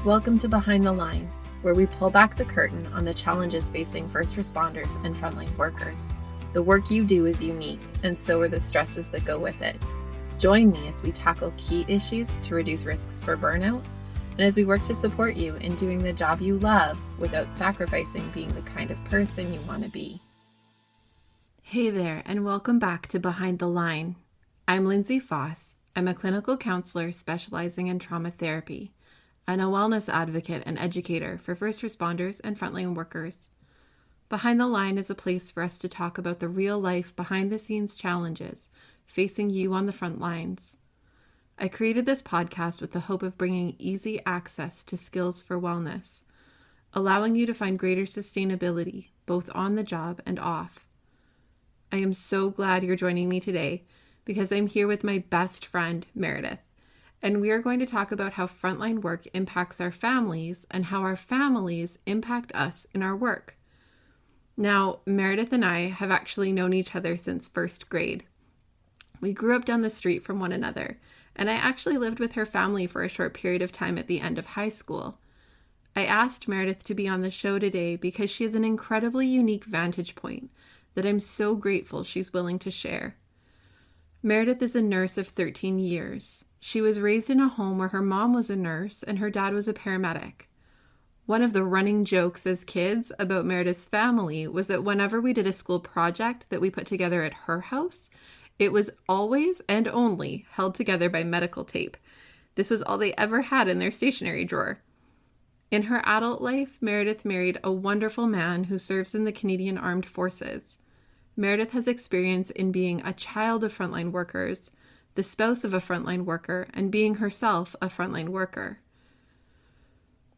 Welcome to Behind the Line, where we pull back the curtain on the challenges facing first responders and frontline workers. The work you do is unique, and so are the stresses that go with it. Join me as we tackle key issues to reduce risks for burnout, and as we work to support you in doing the job you love without sacrificing being the kind of person you want to be. Hey there, and welcome back to Behind the Line. I'm Lindsay Faas. I'm a clinical counselor specializing in trauma therapy, and a wellness advocate and educator for first responders and frontline workers. Behind the Line is a place for us to talk about the real life behind the scenes challenges facing you on the front lines. I created this podcast with the hope of bringing easy access to skills for wellness, allowing you to find greater sustainability both on the job and off. I am so glad you're joining me today because I'm here with my best friend, Meredith, and we are going to talk about how frontline work impacts our families and how our families impact us in our work. Now, Meredith and I have actually known each other since first grade. We grew up down the street from one another, and I actually lived with her family for a short period of time at the end of high school. I asked Meredith to be on the show today because she has an incredibly unique vantage point that I'm so grateful she's willing to share. Meredith is a nurse of 13 years. She was raised in a home where her mom was a nurse and her dad was a paramedic. One of the running jokes as kids about Meredith's family was that whenever we did a school project that we put together at her house, it was always and only held together by medical tape. This was all they ever had in their stationery drawer. In her adult life, Meredith married a wonderful man who serves in the Canadian Armed Forces. Meredith has experience in being a child of frontline workers, the spouse of a frontline worker, and being herself a frontline worker.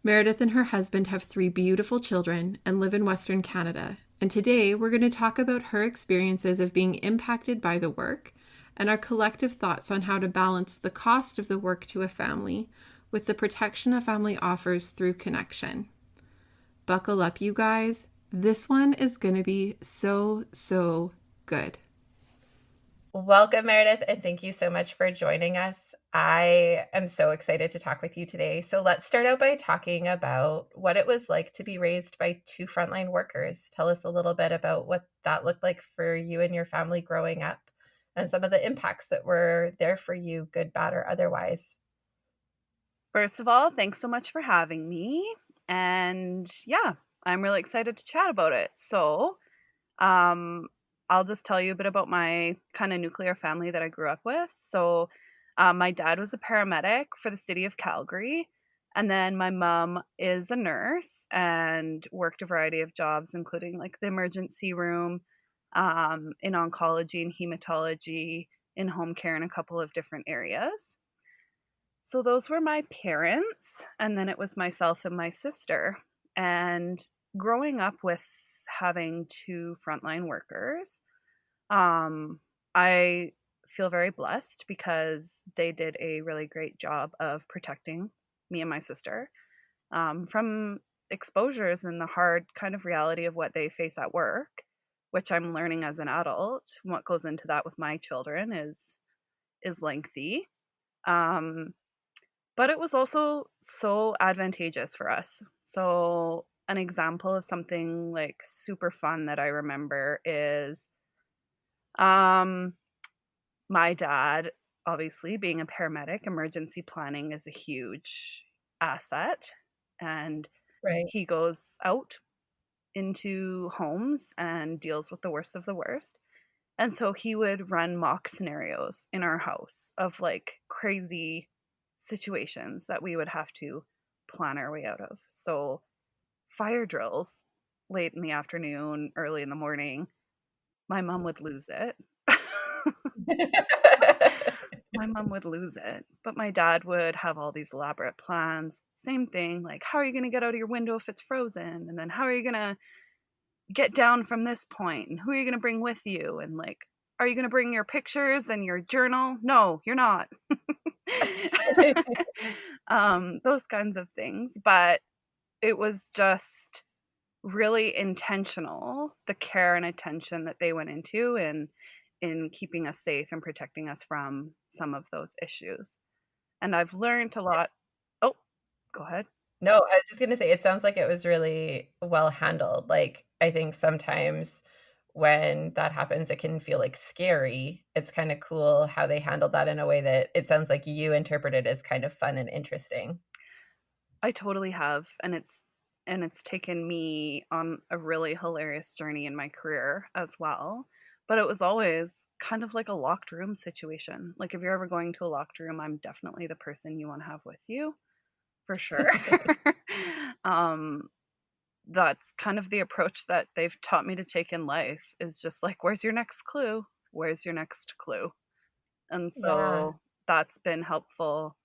Meredith and her husband have 3 beautiful children and live in Western Canada. And today we're going to talk about her experiences of being impacted by the work and our collective thoughts on how to balance the cost of the work to a family with the protection a family offers through connection. Buckle up, you guys. This one is going to be so good. Welcome, Meredith, and thank you so much for joining us. I am so excited to talk with you today. So let's start out by talking about what it was like to be raised by 2 frontline workers. Tell us a little bit about what that looked like for you and your family growing up and some of the impacts that were there for you, good, bad, or otherwise. First of all, thanks so much for having me. And yeah, I'm really excited to chat about it. So, I'll just tell you a bit about my kind of nuclear family that I grew up with. So, my dad was a paramedic for the city of Calgary. And then my mom is a nurse and worked a variety of jobs, including like the emergency room, in oncology and hematology, in home care in a couple of different areas. So those were my parents, and then it was myself and my sister. And growing up with having 2 frontline workers, I feel very blessed because they did a really great job of protecting me and my sister from exposures and the hard kind of reality of what they face at work, which I'm learning as an adult. What goes into that with my children is lengthy. But it was also so advantageous for us. So an example of something like super fun that I remember is my dad, obviously being a paramedic, emergency planning is a huge asset. And Right. he goes out into homes and deals with the worst of the worst. And so he would run mock scenarios in our house of like crazy situations that we would have to plan our way out of. So fire drills late in the afternoon, early in the morning, my mom would lose it. My mom would lose it, but my dad would have all these elaborate plans. Same thing, like how are you going to get out of your window if it's frozen? And then how are you going to get down from this point? And who are you going to bring with you? And like, are you going to bring your pictures and your journal? No, you're not. Those kinds of things. But it was just really intentional, the care and attention that they went into in keeping us safe and protecting us from some of those issues. And I've learned a lot. Oh, go ahead. No, I was just gonna say, it sounds like it was really well handled. Like, I think sometimes when that happens, it can feel, like, scary. It's kinda cool how they handled that in a way that it sounds like you interpreted as kind of fun and interesting. I totally have, and it's taken me on a really hilarious journey in my career as well, but it was always kind of like a locked room situation. Like, if you're ever going to a locked room, I'm definitely the person you wanna have with you, for sure. Um, that's kind of the approach that they've taught me to take in life is just like, "Where's your next clue? Where's your next clue?" And Yeah, so that's been helpful,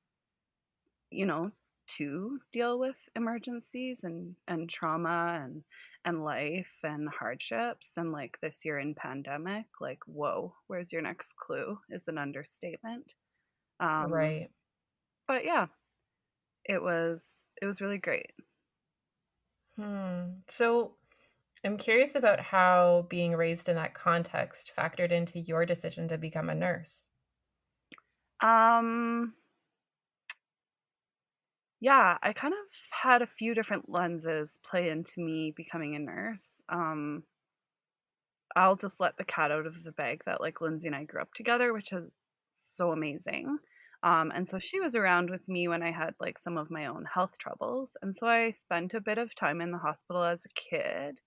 you know, to deal with emergencies and trauma and life and hardships. And like this year in pandemic, like, whoa, where's your next clue is an understatement. Um, right. but yeah, it was really great. So, I'm curious about how being raised in that context factored into your decision to become a nurse. Um, yeah, I kind of had a few different lenses play into me becoming a nurse. I'll just let the cat out of the bag that, like, Lindsay and I grew up together, which is so amazing. And so she was around with me when I had, like, some of my own health troubles, and so I spent a bit of time in the hospital as a kid.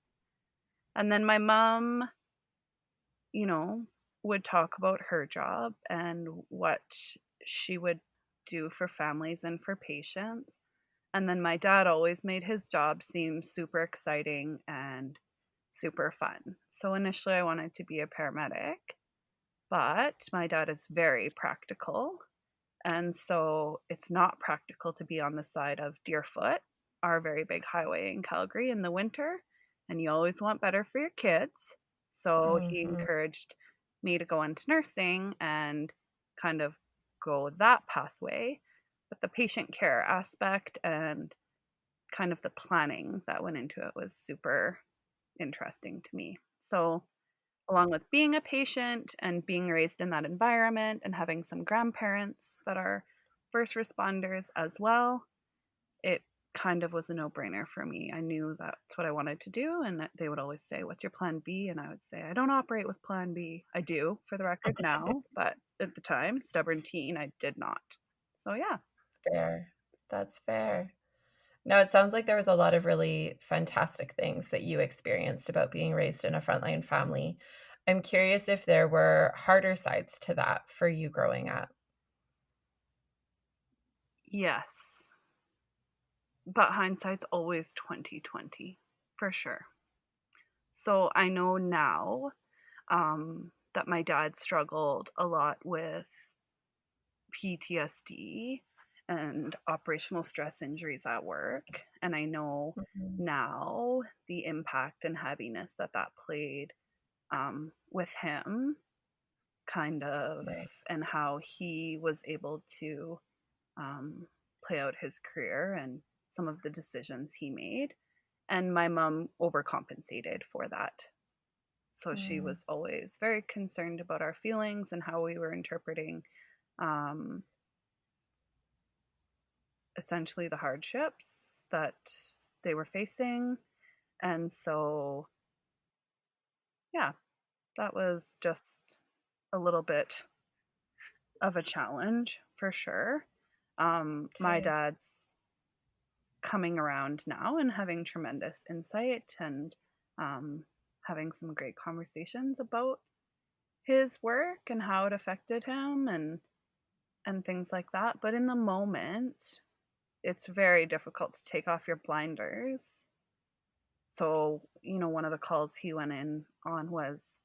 And then my mom, you know, would talk about her job and what she would do for families and for patients. And then my dad always made his job seem super exciting and super fun. So initially I wanted to be a paramedic, but my dad is very practical. And so it's not practical to be on the side of Deerfoot, our very big highway in Calgary in the winter. And you always want better for your kids. So he Mhm. encouraged me to go into nursing and kind of go that pathway. But the patient care aspect and kind of the planning that went into it was super interesting to me. So, along with being a patient and being raised in that environment and having some grandparents that are first responders as well, it kind of was a no-brainer for me. I knew that's what I wanted to do, and that they would always say, "What's your plan B?" And I would say, "I don't operate with plan B." I do, for the record now, but at the time, stubborn teen, I did not. So yeah. Fair. That's fair. No, it sounds like there was a lot of really fantastic things that you experienced about being raised in a frontline family. I'm curious if there were harder sides to that for you growing up. Yes. But hindsight's always 2020, for sure. So I know now that my dad struggled a lot with PTSD and operational stress injuries at work. And I know Mhm. now the impact and heaviness that that played with him, kind of, Right. and how he was able to um, play out his career and some of the decisions he made. And my mom overcompensated for that. So she Mm, was always very concerned about our feelings and how we were interpreting um, essentially the hardships that they were facing. And so, yeah, that was just a little bit of a challenge for sure. My okay. dad's coming around now and having tremendous insight and um, having some great conversations about his work and how it affected him and things like that. But in the moment, it's very difficult to take off your blinders. So, one of the calls he went in on was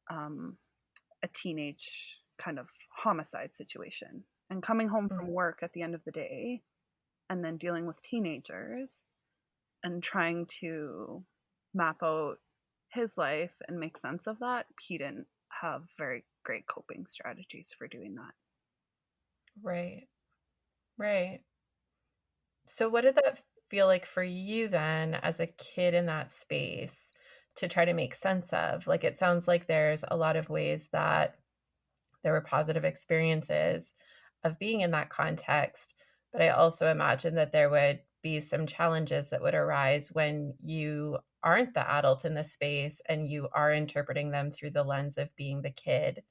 um, a teenage kind of homicide situation. And coming home Mm, from work at the end of the day and then dealing with teenagers and trying to map out his life and make sense of that, he didn't have very great coping strategies for doing that. right. Right. So what did that feel like for you then as a kid in that space to try to make sense of? Like, it sounds like there's a lot of ways that there were positive experiences of being in that context, but I also imagine that there would be some challenges that would arise when you aren't the adult in the space and you are interpreting them through the lens of being the kid,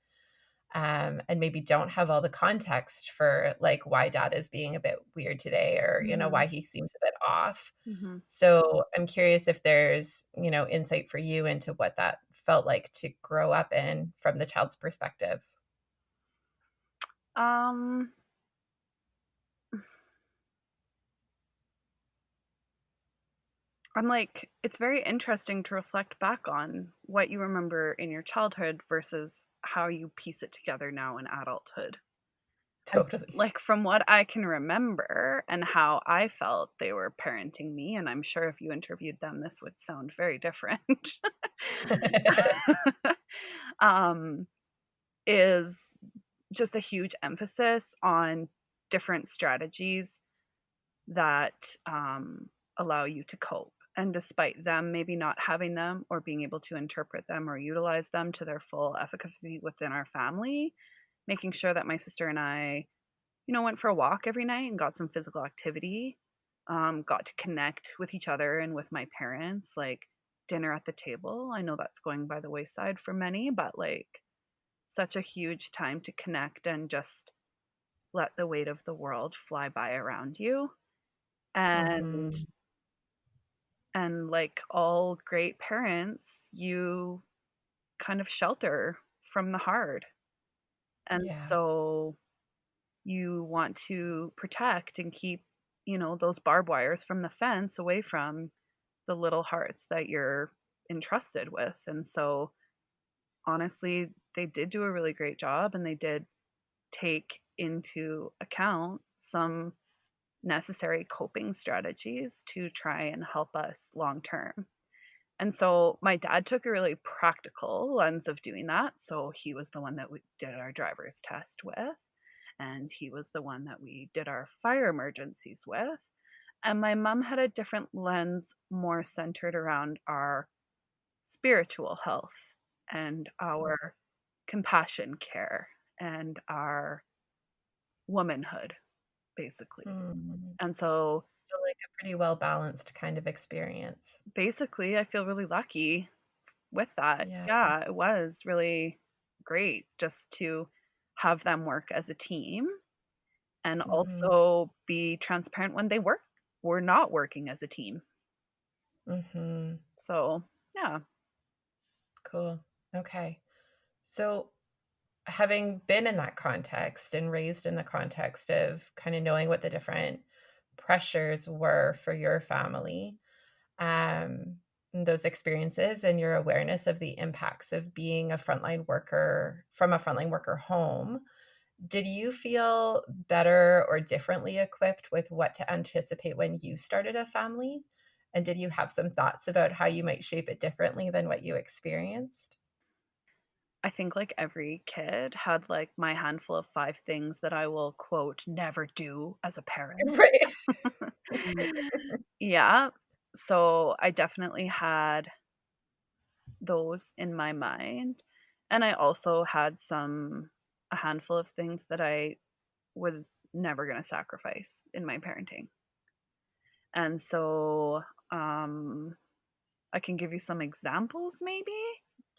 and maybe don't have all the context for like why dad is being a bit weird today, or why he seems a bit off. Mm-hmm. So I'm curious if there's insight for you into what that felt like to grow up in from the child's perspective. I'm like, it's very interesting to reflect back on what you remember in your childhood versus how you piece it together now in adulthood. Totally. Like, from what I can remember and how I felt they were parenting me, and I'm sure if you interviewed them, this would sound very different, um, is just a huge emphasis on different strategies that allow you to cope. And despite them maybe not having them or being able to interpret them or utilize them to their full efficacy within our family, making sure that my sister and I, went for a walk every night and got some physical activity, got to connect with each other and with my parents, like dinner at the table. I know that's going by the wayside for many, but like such a huge time to connect and just let the weight of the world fly by around you. And Mm-hmm. and like all great parents, you kind of shelter from the hard. And Yeah. so you want to protect and keep, those barbed wires from the fence away from the little hearts that you're entrusted with. And so honestly, they did do a really great job, and they did take into account some necessary coping strategies to try and help us long term. And so my dad took a really practical lens of doing that. So he was the one that we did our driver's test with, and he was the one that we did our fire emergencies with. And my mom had a different lens, more centered around our spiritual health and our compassion care and our womanhood, basically. Mm. And so So like a pretty well balanced kind of experience. basically, I feel really lucky with that. Yeah. Yeah, it was really great just to have them work as a team and Mm-hmm. also be transparent when they were not working as a team. Mm-hmm. So, yeah. Cool. Okay. So having been in that context and raised in the context of kind of knowing what the different pressures were for your family, um, those experiences and your awareness of the impacts of being a frontline worker from a frontline worker home, did you feel better or differently equipped with what to anticipate when you started a family? And did you have some thoughts about how you might shape it differently than what you experienced? I think like every kid had like my handful of 5 things that I will quote never do as a parent. Right. Yeah. So I definitely had those in my mind. And I also had a handful of things that I was never going to sacrifice in my parenting. And so I can give you some examples maybe.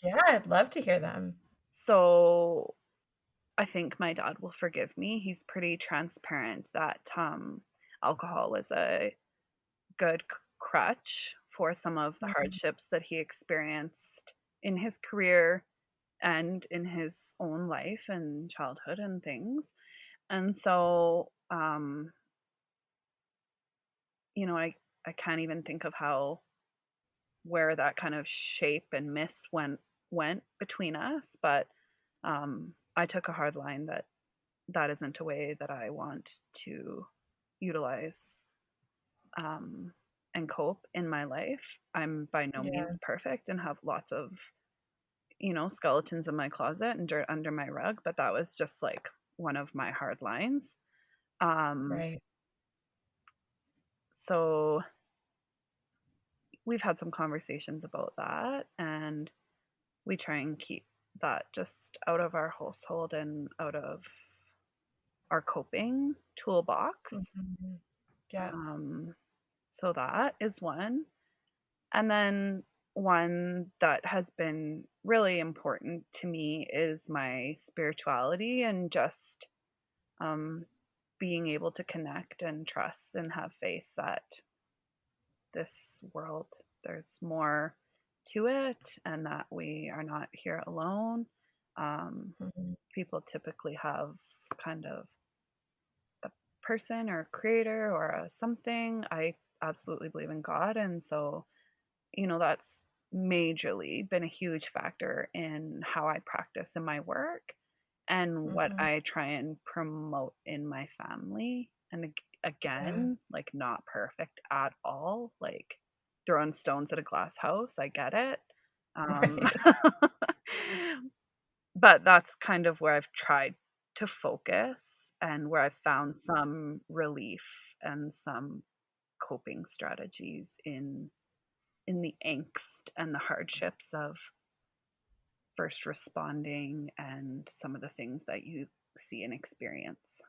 Yeah, I'd love to hear them. So I think my dad will forgive me. He's pretty transparent that alcohol was a good crutch for some of the Mhm. hardships that he experienced in his career and in his own life and childhood and things. And so, I can't even think of how where that kind of shape and miss went between us, but I took a hard line that that isn't a way that I want to utilize um, and cope in my life. I'm by no Yeah, means perfect and have lots of, skeletons in my closet and dirt under my rug, but that was just like one of my hard lines. Um, right. so we've had some conversations about that, and we try and keep that just out of our household and out of our coping toolbox. Mhm. Yeah. Um, So that is one. And then one that has been really important to me is my spirituality and just um, being able to connect and trust and have faith that this world, there's more to it and that we are not here alone. Mhm. People typically have kind of a person or a creator or a something. I absolutely believe in God. And so, that's majorly been a huge factor in how I practice in my work and what Mhm. I try and promote in my family. And Yeah. again, like not perfect at all, like throwing stones at a glass house. I get it. Um, Right. but that's kind of where I've tried to focus and where I've found some relief and some coping strategies in the angst and the hardships of first responding and some of the things that you see and experience.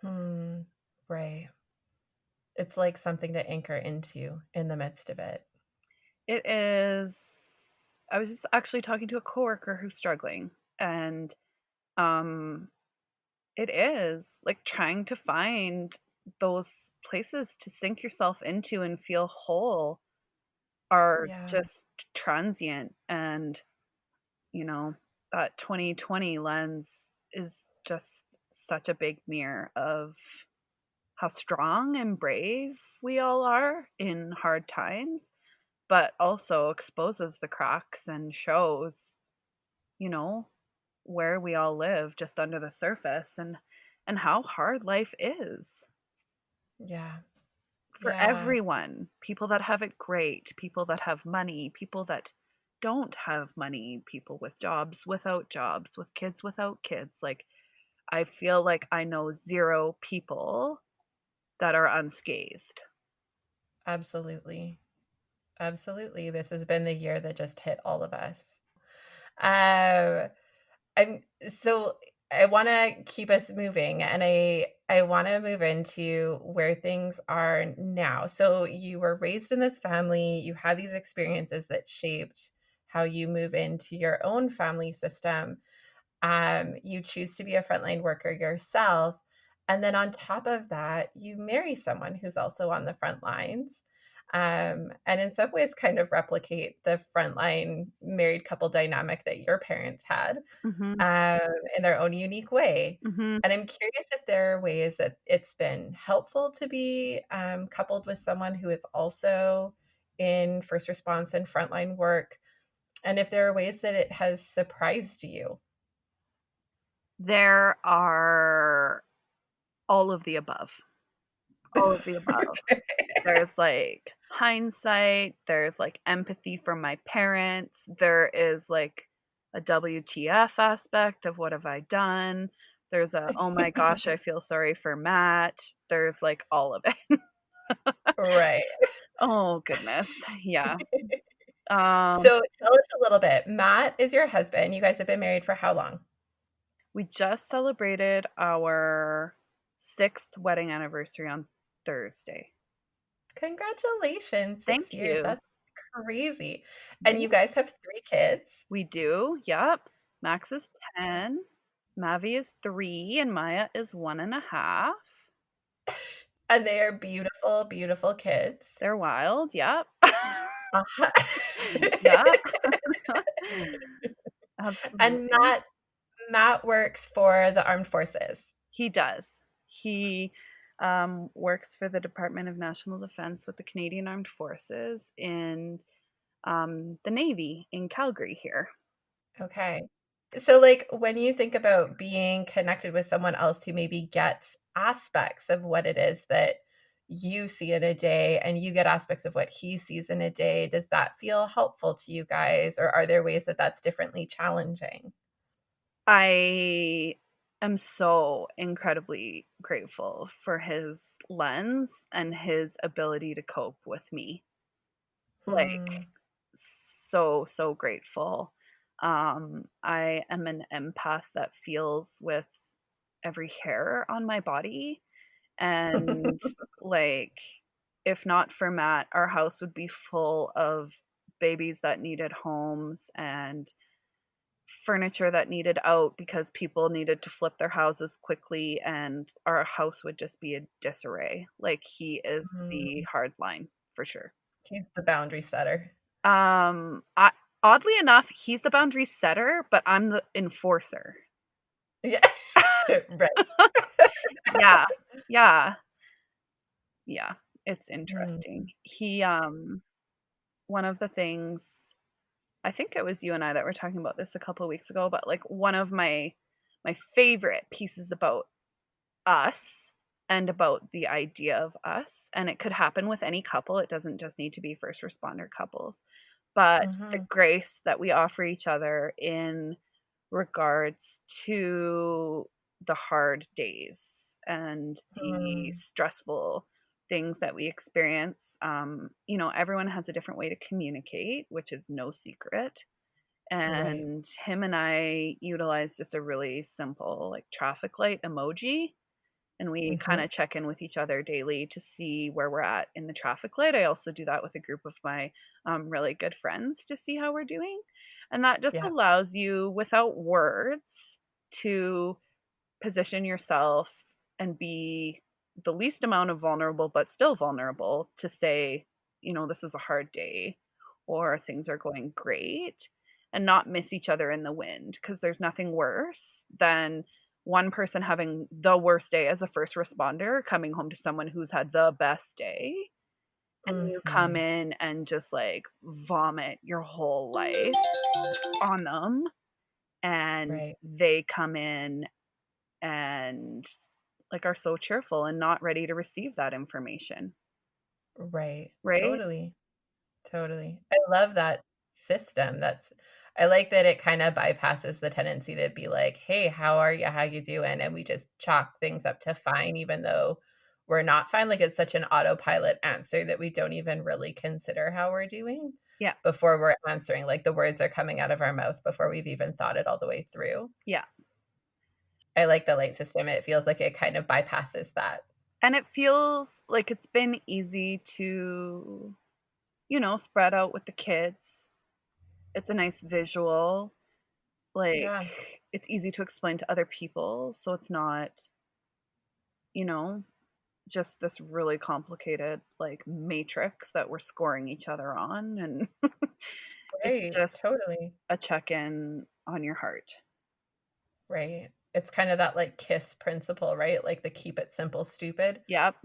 Hmm. Right. It's like something to anchor into in the midst of it. It is. I was just actually talking to a coworker who's struggling, and um, it is like trying to find those places to sink yourself into and feel whole are Yeah. just transient. And that 2020 lens is just such a big mirror of how strong and brave we all are in hard times, but also exposes the cracks and shows, you know, where we all live just under the surface and how hard life is Yeah. for Yeah. everyone. People that have it great, people that have money, people that don't have money, people with jobs, without jobs, with kids, without kids. Like, I feel like I know zero people that are unscathed. Absolutely. Absolutely. This has been the year that just hit all of us. Um, I'm so I want to keep us moving, and I want to move into where things are now. So you were raised in this family, you had these experiences that shaped how you move into your own family system. You choose to be a frontline worker yourself, and then on top of that, you marry someone who's also on the front lines. And in some ways kind of replicate the frontline married couple dynamic that your parents had, Mhm. um, in their own unique way. Mhm. And I'm curious if there are ways that it's been helpful to be coupled with someone who is also in first response and frontline work, and if there are ways that it has surprised you. There are all of the above. All of the above. Okay. There's like hindsight, there's like empathy from my parents, there is like a WTF aspect of what have I done. There's a oh my gosh, I feel sorry for Matt. There's like all of it. Right. Oh goodness. Yeah. Um So tell us a little bit. Matt is your husband. You guys have been married for how long? we just celebrated our 6th wedding anniversary on Thursday. Congratulations, 6 Thank years. you. That's crazy. And Yeah. you guys have 3 kids, We do. Yep. Max is 10. Mavi is 3 and Maya is 1.5. and they are beautiful, beautiful kids. They're wild. Yep. Uh-huh. Yep. And Absolutely. Matt works for the armed forces. He does. He works for the Department of National Defense with the Canadian Armed Forces in the Navy in Calgary here. Okay. So, like, when you think about being connected with someone else who maybe gets aspects of what it is that you see in a day and you get aspects of what he sees in a day, does that feel helpful to you guys? Or are there ways that that's differently challenging? I am so incredibly grateful for his lens and his ability to cope with me. Hmm. Like, so grateful. I am an empath that feels with every hair on my body and like if not for Matt, our house would be full of babies that needed homes and furniture that needed out because people needed to flip their houses quickly, and our house would just be a disarray. Like, he is the Mm. hard line for sure. He's the boundary setter. I, oddly enough, he's the boundary setter, but I'm the enforcer. Yeah. Right. Yeah. Yeah. Yeah. It's Mm. interesting. One of the things, I think it was you and I that were talking about this a couple of weeks ago, but like one of my favorite pieces about us and about the idea of us, and it could happen with any couple, it doesn't just need to be first responder couples, but the Mhm. grace that we offer each other in regards to the hard days and the Mm. stressful things that we experience. Everyone has a different way to communicate, which is no secret. Right. And him and I utilize just a really simple, like, traffic light emoji, and we kind Mhm. of check in with each other daily to see where we're at in the traffic light. I also do that with a group of my really good friends to see how we're doing. And that just Yeah. allows you, without words, to position yourself and be the least amount of vulnerable, but still vulnerable, to say, this is a hard day or things are going great, and not miss each other in the wind. Because there's nothing worse than one person having the worst day as a first responder coming home to someone who's had the best day, and you come Mhm. in and just like vomit your whole life on them, and Right. they come in and like are so cheerful and not ready to receive that information, Right. right? Totally. Totally. I love that system. I like that it kind of bypasses the tendency to be like, "Hey, how are you? How you doing?" And we just chalk things up to fine, even though we're not fine. Like, it's such an autopilot answer that we don't even really consider how we're doing Yeah. before we're answering. Like, the words are coming out of our mouth before we've even thought it all the way through. Yeah. I like the light system. It feels like it kind of bypasses that. And it feels like it's been easy to, spread out with the kids. It's a nice visual. Like, Yeah. it's easy to explain to other people. So it's not, you know, just this really complicated, like, matrix that we're scoring each other on. And it's Right. just Totally. a check in on your heart. Right. It's kind of that, like, KISS principle, right? Like, the keep it simple, stupid. Yep.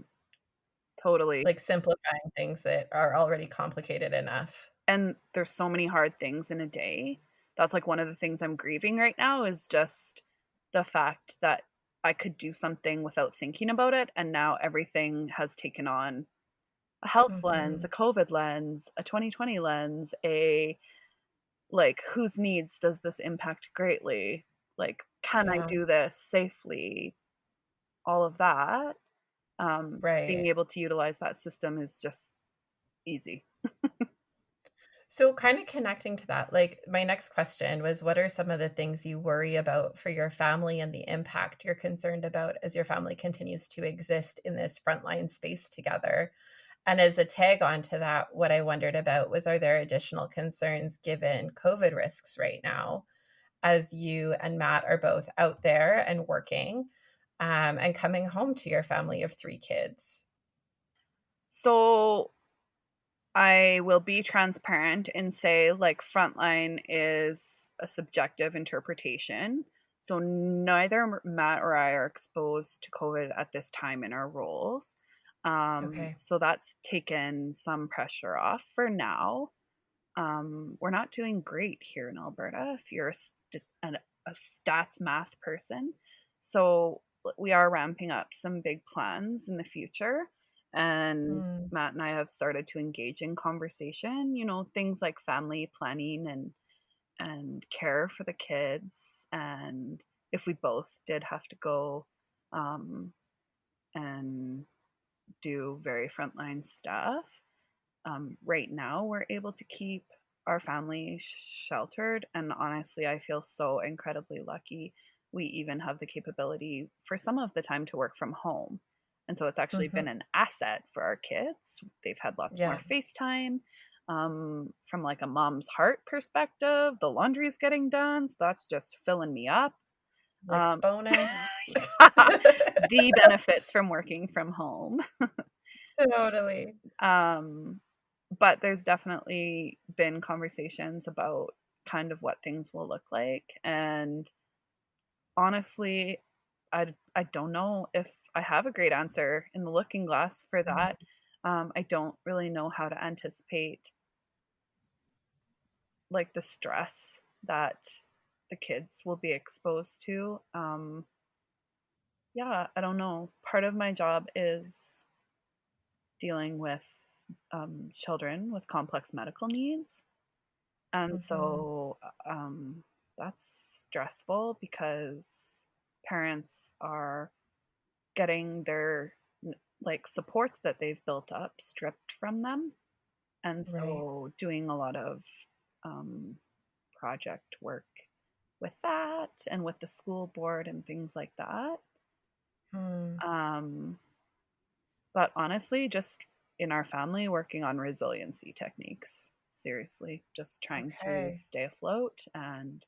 Totally. Like, simplifying things that are already complicated enough. And there's so many hard things in a day. That's like one of the things I'm grieving right now, is just the fact that I could do something without thinking about it, and now everything has taken on a health lens, a Mhm. COVID lens, a 2020 lens, a, like, whose needs does this impact greatly? Like, can I Yeah. do this safely? All of that. Being Right. able to utilize that system is just easy. So kinda connecting to that, like, my next question was, what are some of the things you worry about for your family and the impact you're concerned about as your family continues to exist in this frontline space together? And as a tag on to that, what I wondered about was, are there additional concerns given COVID risks right now, as you and Matt are both out there and working, and coming home to your family of 3 kids? So I will be transparent and say, like, frontline is a subjective interpretation. So neither Matt or I are exposed to COVID at this time in our roles. Okay. So that's taken some pressure off for now. We're not doing great here in Alberta if you're a stats math person. So we are ramping up some big plans in the future. And Mm, Matt and I have started to engage in conversation, things like family planning and care for the kids. And if we both did have to go um, and do very frontline stuff, right now we're able to keep our family sheltered, and honestly I feel so incredibly lucky we even have the capability for some of the time to work from home. And so it's actually been an asset for our kids. They've had lots more FaceTime. From like a mom's heart perspective, the laundry's getting done. So that's just filling me up. Like bonus. The benefits from working from home. Totally. But there's definitely been conversations about kind of what things will look like. And honestly, I don't know if I have a great answer in the looking glass for that. I don't really know how to anticipate like the stress that the kids will be exposed to. Yeah, I don't know. Part of my job is dealing with children with complex medical needs. And so that's stressful because parents are getting their like supports that they've built up stripped from them. And so doing a lot of project work with that and with the school board and things like that. But honestly, just in our family, working on resiliency techniques. Seriously, just trying to stay afloat, and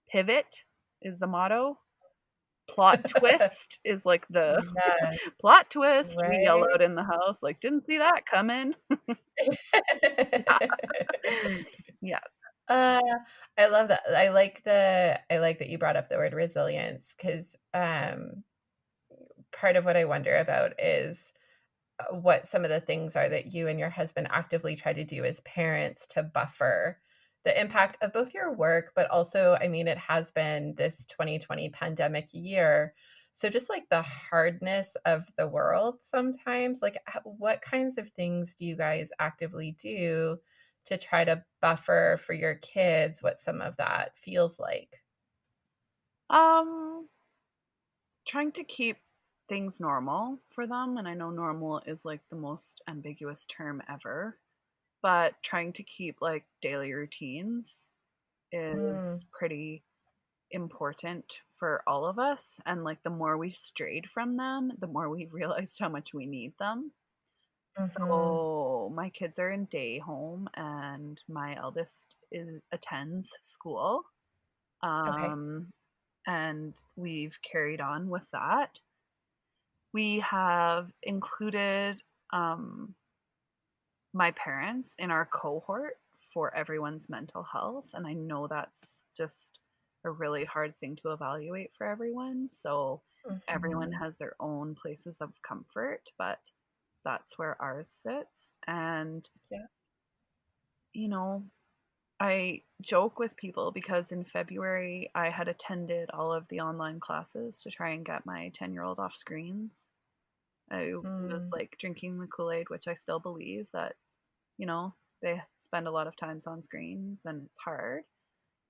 pivot is the motto. Plot twist is like the plot twist. We yell out in the house, like, didn't see that coming. Yeah. I love that. I like that you brought up the word resilience, because part of what I wonder about is what some of the things are that you and your husband actively try to do as parents to buffer the impact of both your work, but also, I mean, it has been this 2020 pandemic year. So just like the hardness of the world sometimes, like what kinds of things do you guys actively do to try to buffer for your kids what some of that feels like? Trying to keep things normal for them, and I know normal is like the most ambiguous term ever, but trying to keep like daily routines is pretty important for all of us. And like the more we strayed from them, the more we realized how much we need them. So my kids are in day home, and my eldest attends school. And we've carried on with that. We have included my parents in our cohort for everyone's mental health. And I know that's just a really hard thing to evaluate for everyone. So everyone has their own places of comfort, but that's where ours sits. And, you know, I joke with people because in February I had attended all of the online classes to try and get my 10-year-old off screens. I was like drinking the Kool-Aid, which I still believe that, you know, they spend a lot of times on screens and it's hard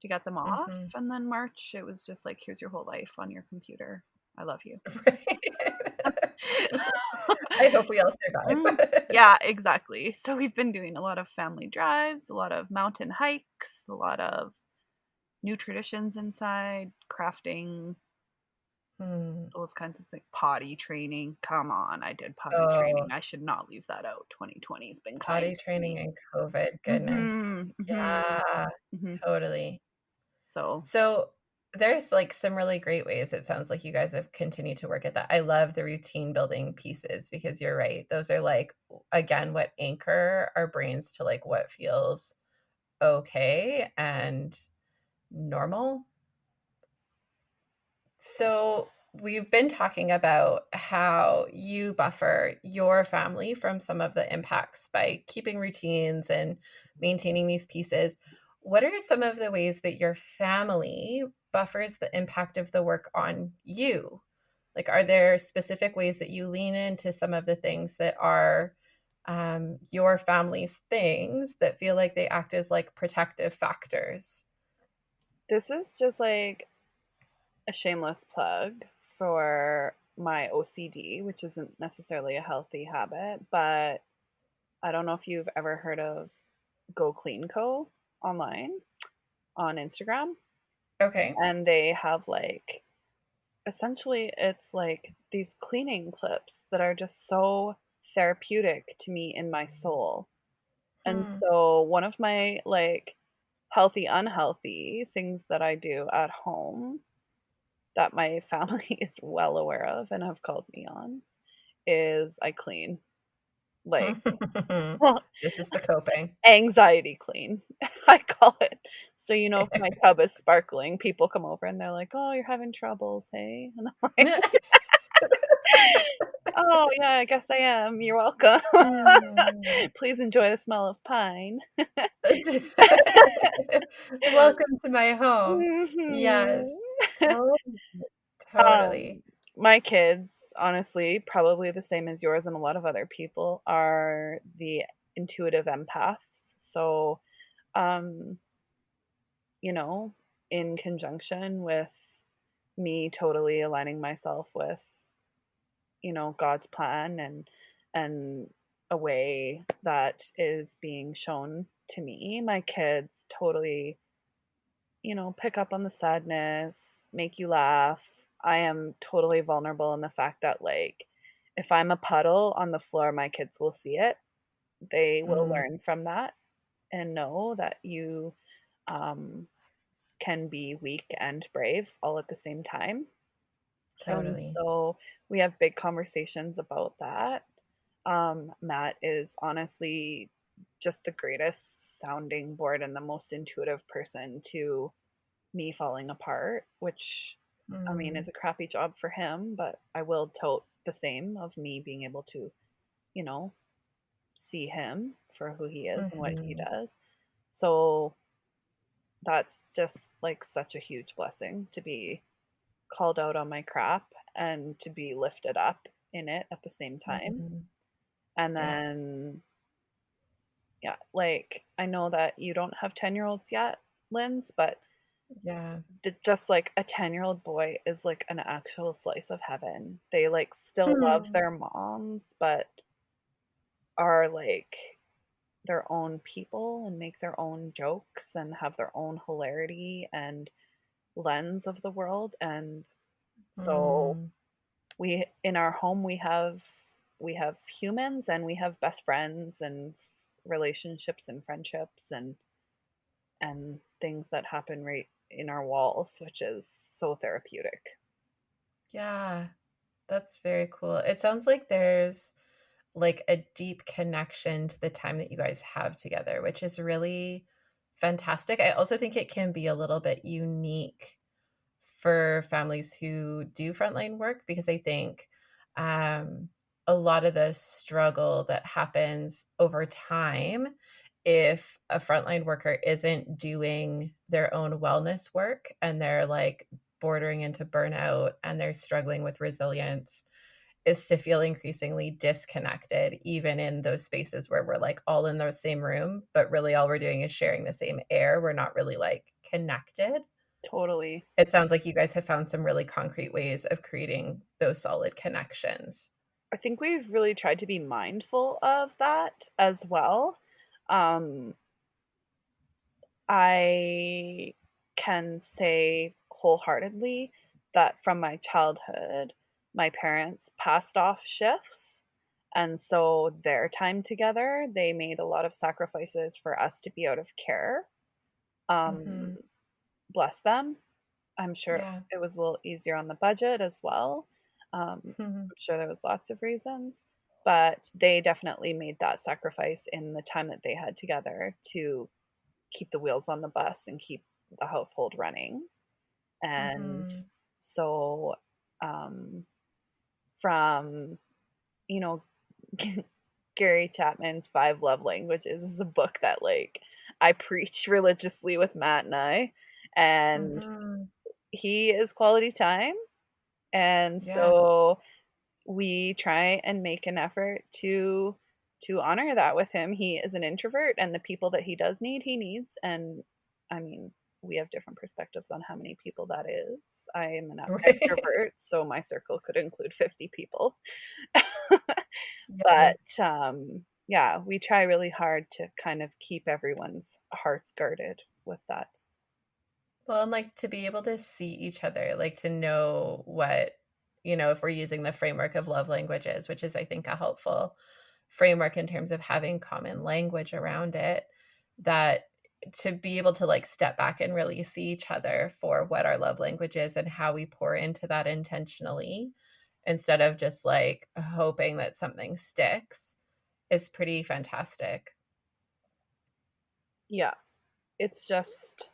to get them off. And then March, it was just like, here's your whole life on your computer. I love you. I hope we all survive. Yeah, exactly. So we've been doing a lot of family drives, a lot of mountain hikes, a lot of new traditions inside, crafting, those kinds of things. Potty training. Come on, I did potty training. I should not leave that out. 2020 has been kind Potty training and COVID, goodness. Yeah, totally. So there's like some really great ways it sounds like you guys have continued to work at that. I love the routine building pieces, because you're right. Those are like, again, what anchor our brains to like what feels okay and normal. So we've been talking about how you buffer your family from some of the impacts by keeping routines and maintaining these pieces. What are some of the ways that your family buffers the impact of the work on you? Like, are there specific ways that you lean into some of the things that are your family's things that feel like they act as like protective factors? This is just like a shameless plug for my OCD, which isn't necessarily a healthy habit, but I don't know if you've ever heard of Go Clean Co. online on Instagram. Okay. And they have like essentially it's like these cleaning clips that are just so therapeutic to me in my soul. And Hmm. so one of my like healthy unhealthy things that I do at home that my family is well aware of and have called me on is I clean. Like This is the coping. anxiety clean, I call it. So, you know, if my tub is sparkling, people come over and they're like, "Oh, you're having troubles, hey?" And I'm like, "Oh, yeah, I guess I am. You're welcome. Hmm. Please enjoy the smell of pine." Welcome to my home. Yes, Mhm. totally, Um, totally. my kids, honestly, probably the same as yours and a lot of other people, are the intuitive empaths. So, um, you know, in conjunction with me totally aligning myself with, you know, God's plan and a way that is being shown to me, my kids totally, you know, pick up on the sadness, make you laugh. I am totally vulnerable in the fact that like if I'm a puddle on the floor, my kids will see it. They will Mm, learn from that and know that you um can be weak and brave all at the same time. And totally. so we have big conversations about that. Matt is honestly just the greatest sounding board and the most intuitive person to me falling apart, which I mean Mm, is a crappy job for him, but I will tote the same of me being able to, you know, see him for who he is and what he mhm, does. So that's just like such a huge blessing to be called out on my crap and to be lifted up in it at the same time. mhm. And Yeah, then, yeah, like I know that you don't have 10-year-olds yet, Linz, but yeah. just like a 10-year-old boy is like an actual slice of heaven. They like still love Hmm. their moms, but are like their own people and make their own jokes and have their own hilarity and lens of the world. And so Mm, we in our home we have humans and we have best friends and relationships and friendships and things that happen right in our walls, which is so therapeutic. yeah, that's very cool. It sounds like there's like a deep connection to the time that you guys have together, which is really fantastic. I also think it can be a little bit unique for families who do frontline work because I think um, a lot of the struggle that happens over time, if a frontline worker isn't doing their own wellness work and they're like bordering into burnout and they're struggling with resilience, is to feel increasingly disconnected, even in those spaces where we're like all in the same room, but really all we're doing is sharing the same air. We're not really like connected. Totally. It sounds like you guys have found some really concrete ways of creating those solid connections. I think we've really tried to be mindful of that as well. Um, I can say wholeheartedly that from my childhood, my parents passed off shifts. And so their time together, they made a lot of sacrifices for us to be out of care. Um, Mhm. Bless them. I'm sure Yeah. it was a little easier on the budget as well. Mhm. I'm sure there was lots of reasons, but they definitely made that sacrifice in the time that they had together to keep the wheels on the bus and keep the household running. And Mhm. so, um, from, you know, Gary Chapman's Five Love Languages is a book that like I preach religiously with Matt and I, and Mhm. he is quality time. And Yeah. so we try and make an effort to honor that with him. He is an introvert and the people that he does need, he needs. And I mean, we have different perspectives on how many people that is. I am an Right. extrovert, so my circle could include 50 people. Yeah. But yeah, we try really hard to kind of keep everyone's hearts guarded with that. Well, and like to be able to see each other, like to know what, if we're using the framework of love languages, which is, I think, a helpful framework in terms of having common language around it, that to be able to like step back and really see each other for what our love language is and how we pour into that intentionally instead of just like hoping that something sticks is pretty fantastic. Yeah. It's just,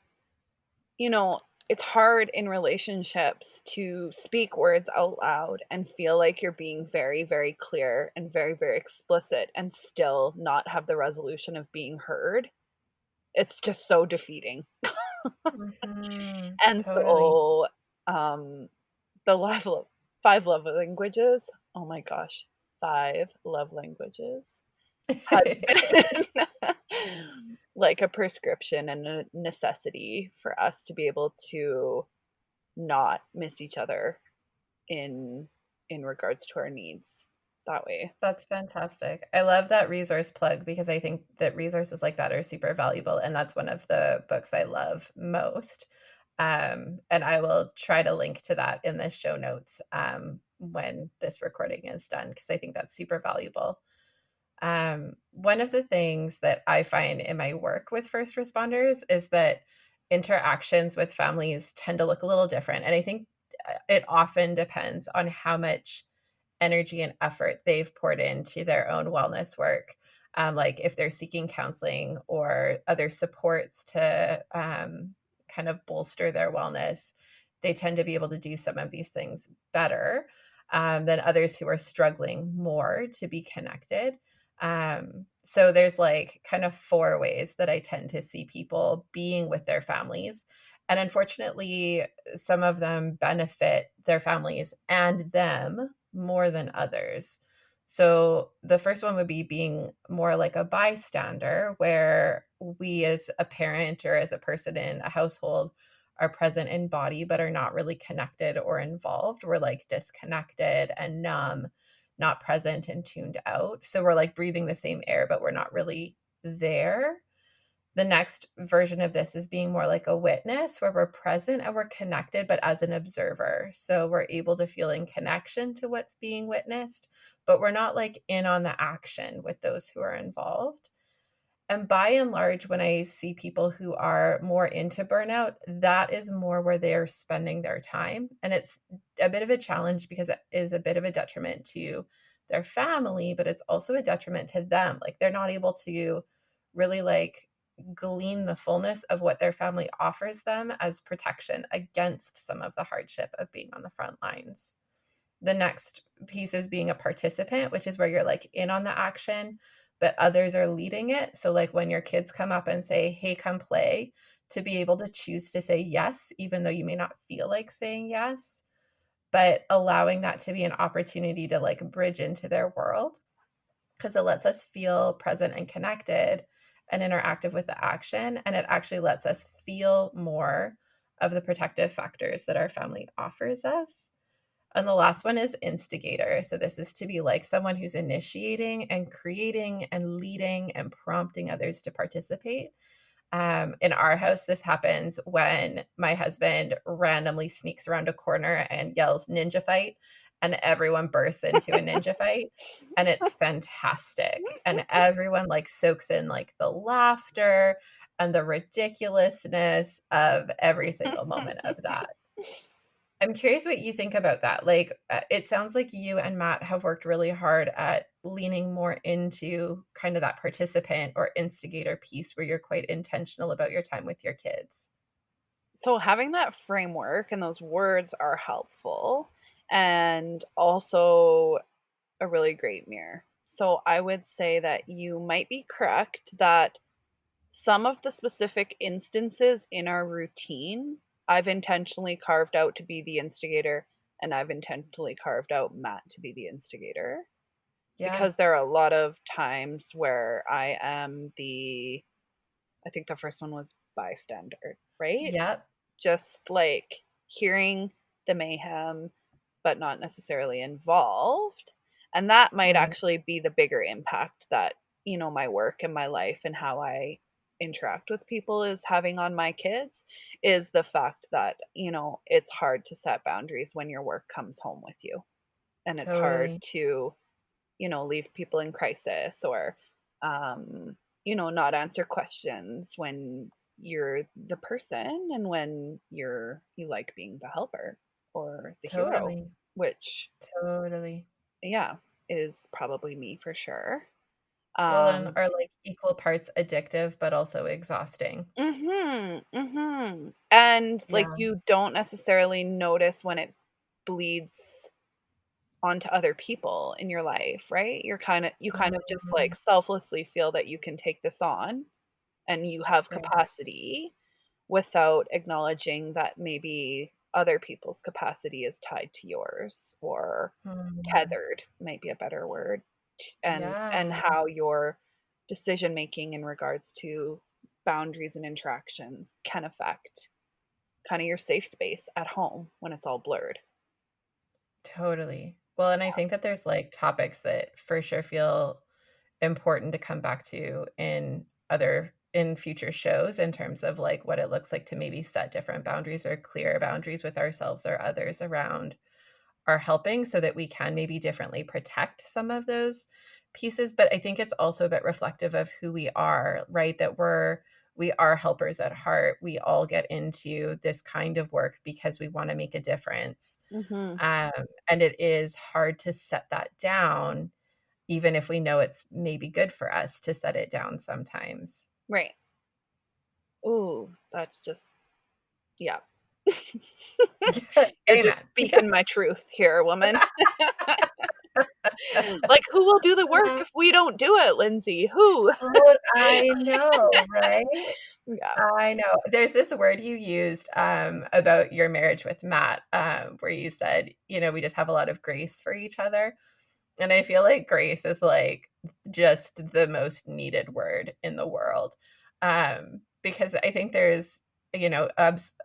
it's hard in relationships to speak words out loud and feel like you're being very, very clear and very, very explicit and still not have the resolution of being heard. It's just so defeating. Mm-hmm. And Totally. so, the level of 5 love languages, oh my gosh, 5 love languages has been like a prescription and a necessity for us to be able to not miss each other in regards to our needs that way. That's fantastic. I love that resource plug because I think that resources like that are super valuable. And that's one of the books I love most. And I will try to link to that in the show notes when this recording is done, because I think that's super valuable. One of the things that I find in my work with first responders is that interactions with families tend to look a little different. And I think it often depends on how much energy and effort they've poured into their own wellness work. Like if they're seeking counseling or other supports to kind of bolster their wellness, they tend to be able to do some of these things better than others who are struggling more to be connected. So there's like kind of 4 ways that I tend to see people being with their families. And unfortunately, some of them benefit their families and them more than others. So the first one would be being more like a bystander, where we as a parent or as a person in a household are present in body, but are not really connected or involved. We're like disconnected and numb, not present and tuned out. So we're like breathing the same air, but we're not really there. The next version of this is being more like a witness, where we're present and we're connected, but as an observer. So we're able to feel in connection to what's being witnessed, but we're not like in on the action with those who are involved. And by and large, when I see people who are more into burnout, that is more where they're spending their time. And it's a bit of a challenge because it is a bit of a detriment to their family, but it's also a detriment to them. Like they're not able to really like glean the fullness of what their family offers them as protection against some of the hardship of being on the front lines. The next piece is being a participant, which is where you're like in on the action, but others are leading it. So like when your kids come up and say, "Hey, come play," to be able to choose to say yes, even though you may not feel like saying yes, but allowing that to be an opportunity to like bridge into their world, because it lets us feel present and connected and interactive with the action. And it actually lets us feel more of the protective factors that our family offers us. And the last one is instigator. So this is to be like someone who's initiating and creating and leading and prompting others to participate. In our house, this happens when my husband randomly sneaks around a corner and yells ninja fight, and everyone bursts into a ninja fight. And it's fantastic. And everyone like soaks in like the laughter and the ridiculousness of every single moment of that. I'm curious what you think about that. Like, it sounds like you and Matt have worked really hard at leaning more into kind of that participant or instigator piece where you're quite intentional about your time with your kids. So having that framework and those words are helpful, and also a really great mirror. So I would say that you might be correct that some of the specific instances in our routine, I've intentionally carved out to be the instigator, and I've intentionally carved out Matt to be the instigator. Yeah. Because there are a lot of times where I am I think the first one was bystander, right? Yep. Just like hearing the mayhem, but not necessarily involved. And that might Right. actually be the bigger impact that, my work and my life and how I interact with people is having on my kids is the fact that, it's hard to set boundaries when your work comes home with you. And it's hard Totally. to, leave people in crisis or, um, not answer questions when you're the person and when you like being the helper or the hero, Totally. which, Totally. yeah, is probably me for sure. Well, and Um, are like equal parts addictive, but also exhausting. and like Yeah. you don't necessarily notice when it bleeds onto other people in your life, right? You kind of just like Mhm. selflessly feel that you can take this on and you have Right. capacity without acknowledging that maybe other people's capacity is tied to yours or Mhm. tethered might be a better word and Yeah. how your decision making in regards to boundaries and interactions can affect kind of your safe space at home when it's all blurred. Totally. Well, and I think that there's like topics that for sure feel important to come back to in future shows in terms of like what it looks like to maybe set different boundaries or clear boundaries with ourselves or others around our helping so that we can maybe differently protect some of those pieces. But I think it's also a bit reflective of who we are, right? That we are helpers at heart. We all get into this kind of work because we want to make a difference. Mhm. Um, and it is hard to set that down, even if we know it's maybe good for us to set it down sometimes. Right. Ooh, that's just yeah. You're just Amen. speaking my truth here, woman. Like, who will do the work if we don't do it, Lindsay? Who? Oh, I know, right? Yeah. I know. There's this word you used about your marriage with Matt, where you said, we just have a lot of grace for each other. And I feel like grace is like just the most needed word in the world. Because I think there's,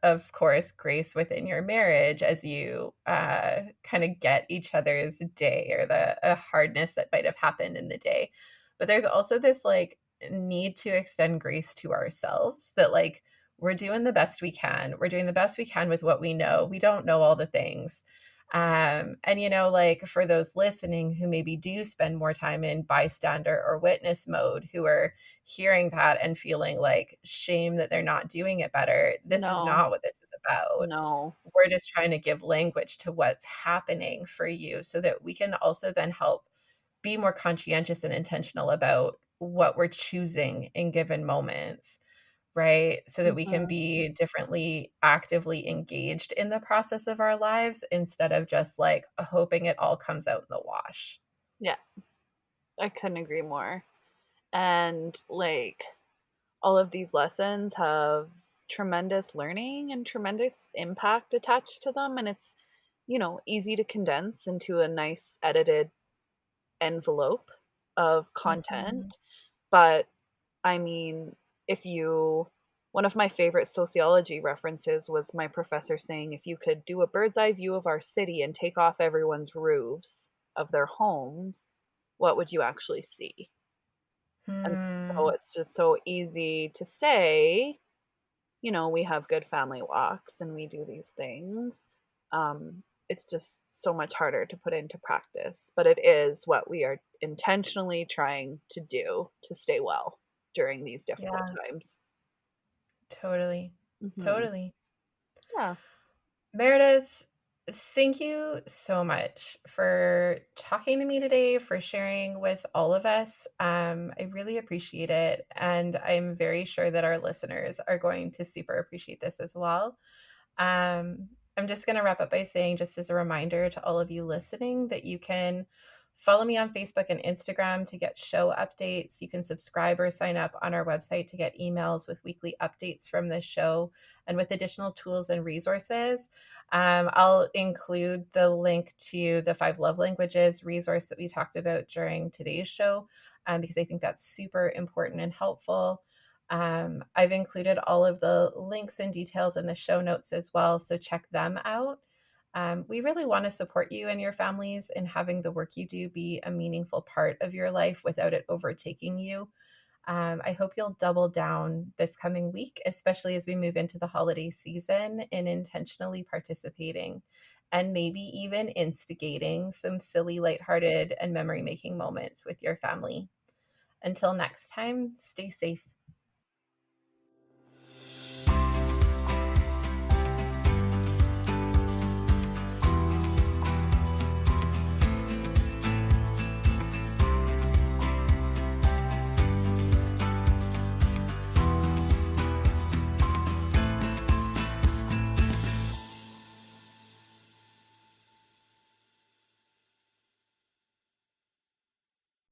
of course, grace within your marriage as you kind of get each other's day or the hardness that might have happened in the day. But there's also this like need to extend grace to ourselves that like we're doing the best we can. We're doing the best we can with what we know. We don't know all the things. And like for those listening who maybe do spend more time in bystander or witness mode, who are hearing that and feeling like shame that they're not doing it better, this is No. not what this is about. No. We're just trying to give language to what's happening for you so that we can also then help be more conscientious and intentional about what we're choosing in given moments, right? So that we can Mhm. be differently actively engaged in the process of our lives instead of just like hoping it all comes out in the wash. Yeah, I couldn't agree more. And, like, all of these lessons have tremendous learning and tremendous impact attached to them, and it's, easy to condense into a nice edited envelope of Mhm. content. But I mean, if you one of my favorite sociology references was my professor saying if you could do a bird's eye view of our city and take off everyone's roofs of their homes, what would you actually see? And so Hmm. it's just so easy to say, we have good family walks and we do these things. It's just so much harder to put into practice, but it is what we are intentionally trying to do to stay well during these difficult Yeah, times. totally. Mhm. Totally. Yeah. Meredith, thank you so much for talking to me today, for sharing with all of us. I really appreciate it. And I'm very sure that our listeners are going to super appreciate this as well. I'm just going to wrap up by saying, just as a reminder to all of you listening, that you can follow me on Facebook and Instagram to get show updates. You can subscribe or sign up on our website to get emails with weekly updates from the show and with additional tools and resources. I'll include the link to the 5 love languages resource that we talked about during today's show, because I think that's super important and helpful. I've included all of the links and details in the show notes as well, so check them out. We really want to support you and your families in having the work you do be a meaningful part of your life without it overtaking you. I hope you'll double down this coming week, especially as we move into the holiday season, in intentionally participating and maybe even instigating some silly, lighthearted, and memory making moments with your family. Until next time, stay safe